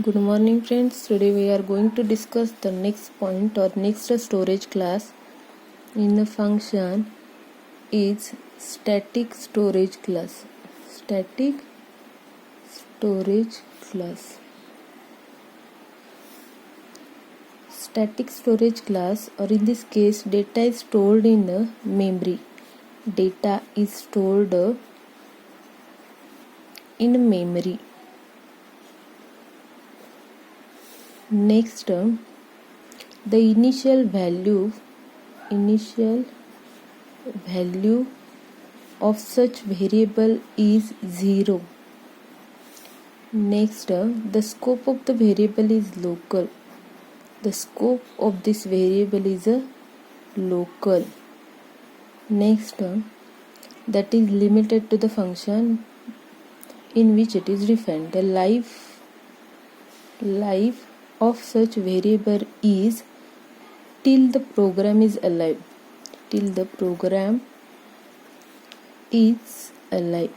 Good morning friends. Today we are going to discuss the next point or next storage class in the function is static storage class. Static storage class. Static storage class, or in this case data is stored in the memory. Data is stored in memory. Next, the initial value of such variable is 0. Next, the scope of the variable is local. The scope of this variable is local. Next, that is limited to the function in which it is defined. The life of such variable is till the program is alive. Till the program is alive.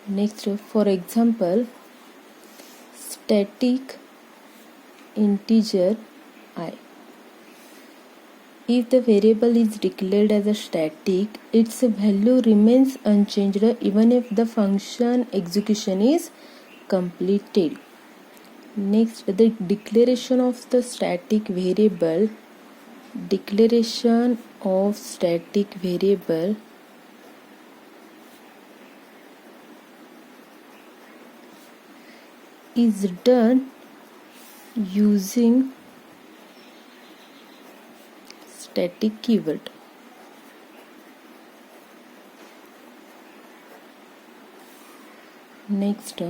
Next, for example, static integer I. If the variable is declared as a static, its value remains unchanged even if the function execution is completed. Next, the declaration of the static variable. Declaration of static variable is done using static keyword. Next,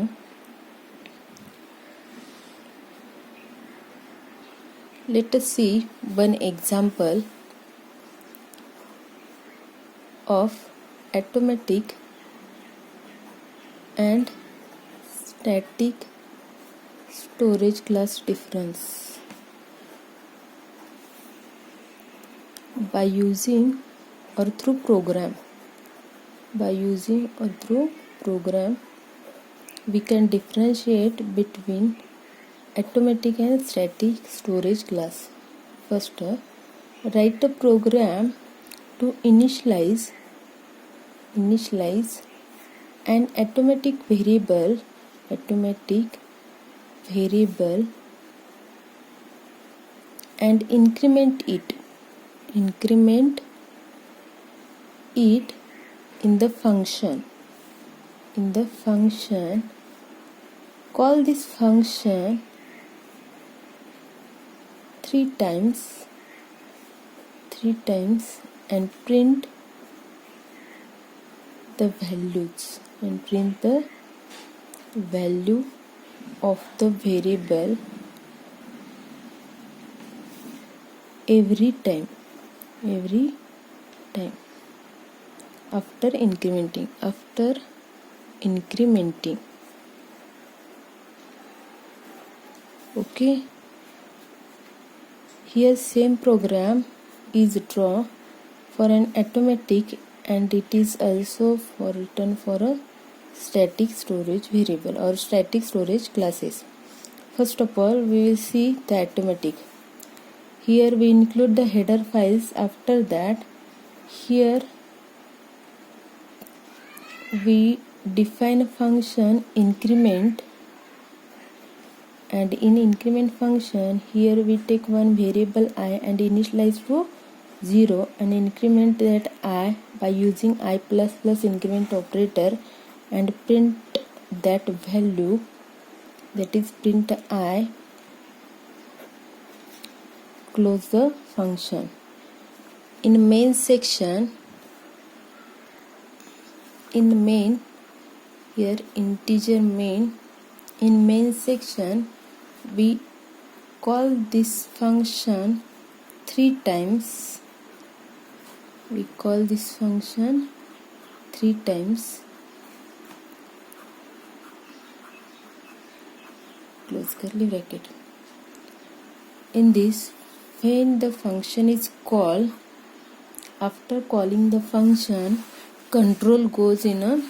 let us see one example of automatic and static storage class difference. By using or through program, we can differentiate between automatic and static storage class. First, write a program to initialize an automatic variable and increment it in the function. Call this function 3 times and print the value of the variable every time after incrementing. Okay, here same program is drawn for an automatic and it is also written for a static storage variable or static storage classes. First of all, we will see the automatic. Here we include the header files. After that, here we define a function increment, and in increment function here we take one variable I and initialize to 0 and increment that I by using I++ increment operator and print that value, that is print I, close the function. In main section, here integer main, in main section we call this function 3 times. Close curly bracket. In this, when the function is called, after calling the function, control goes in a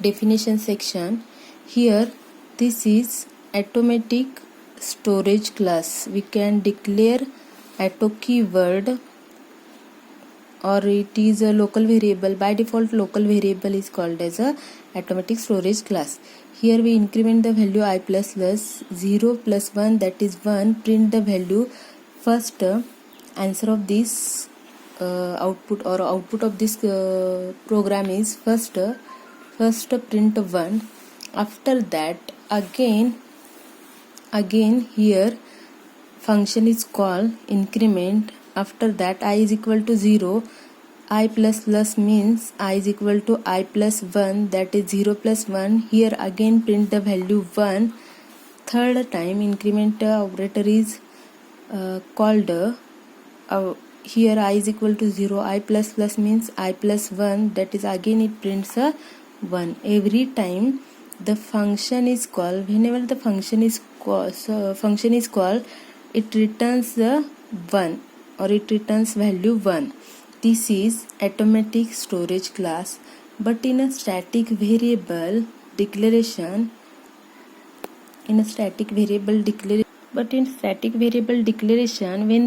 definition section. Here This is automatic storage class. We can declare auto keyword, or it is a local variable. By default, local variable is called as a automatic storage class. Here we increment the value I plus plus 0 plus 1, that is 1. Print the value. First answer of this output of this program is first print 1. After that again here function is called increment. After that I is equal to 0. I plus plus means I is equal to I plus 1, that is 0 plus 1. Here again print the value 1. Third time increment operator is called here I is equal to 0. I plus plus means I plus 1, that is again it prints a 1. Every time the function is called, whenever the function is called, it returns the 1, or it returns value 1. This is automatic storage class. But in a static variable declaration, when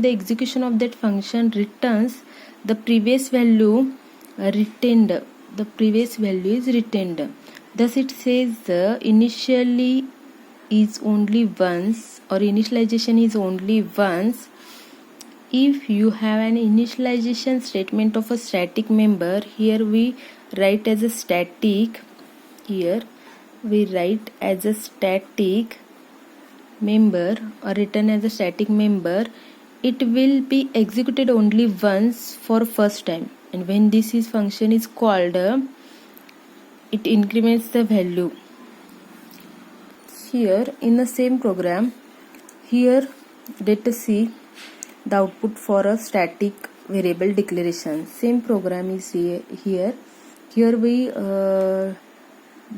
the execution of that function returns the previous value retained, the previous value is retained. Thus it says the initially is only once, or initialization is only once. If you have an initialization statement of a static member, here we write as a static, member, or written as a static member, it will be executed only once for first time, and when this function is called, it increments the value. Here in the same program, here let us see the output for a static variable declaration. Same program is here we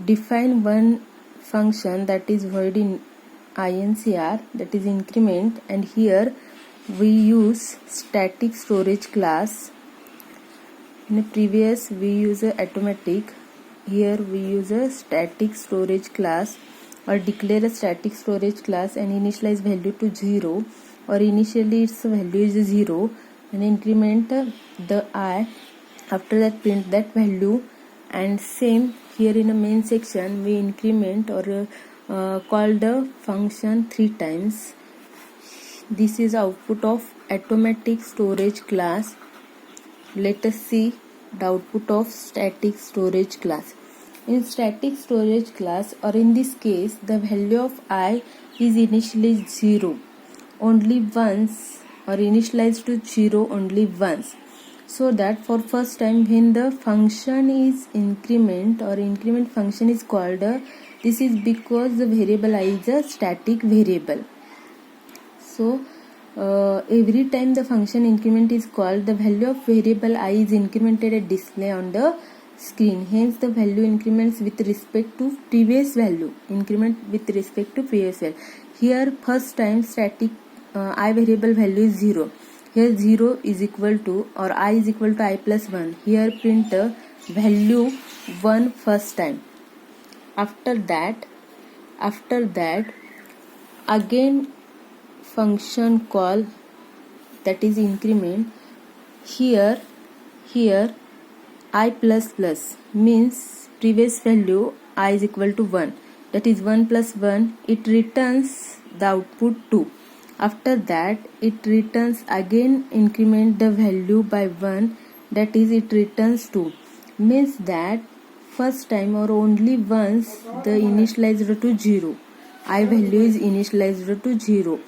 define one function that is void in incr, that is increment, and here we use static storage class. In the previous we use a automatic, here we use a static storage class, or declare a static storage class and initialize value to 0, or initially its value is 0, and increment the I. After that print that value. And same here in the main section we increment or call the function 3 times. This is output of automatic storage class. Let us see the output of static storage class. In static storage class, or in this case, the value of I is initially 0 only once, or initialized to 0 only once. So that for first time when the function is increment, or increment function is called, this is because the variable I is a static variable. So every time the function increment is called, the value of variable I is incremented at display on the screen. Hence the value increments with respect to previous value. Here first time static I variable value is 0. Here 0 is equal to, or I is equal to I plus 1. Here print value 1 first time. After that again function call, that is increment. Here I plus plus means previous value I is equal to 1, that is 1 plus 1, it returns the output 2. After that it returns again increment the value by 1, that is it returns 2. Means that first time or only once the initialized to 0, I value is initialized to 0,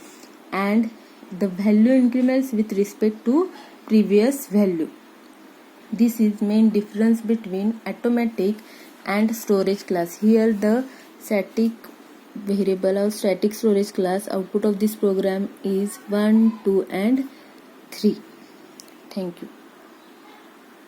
and the value increments with respect to previous value. This is main difference between automatic and storage class. Here the static variable or static storage class output of this program is 1, 2 and 3. Thank you.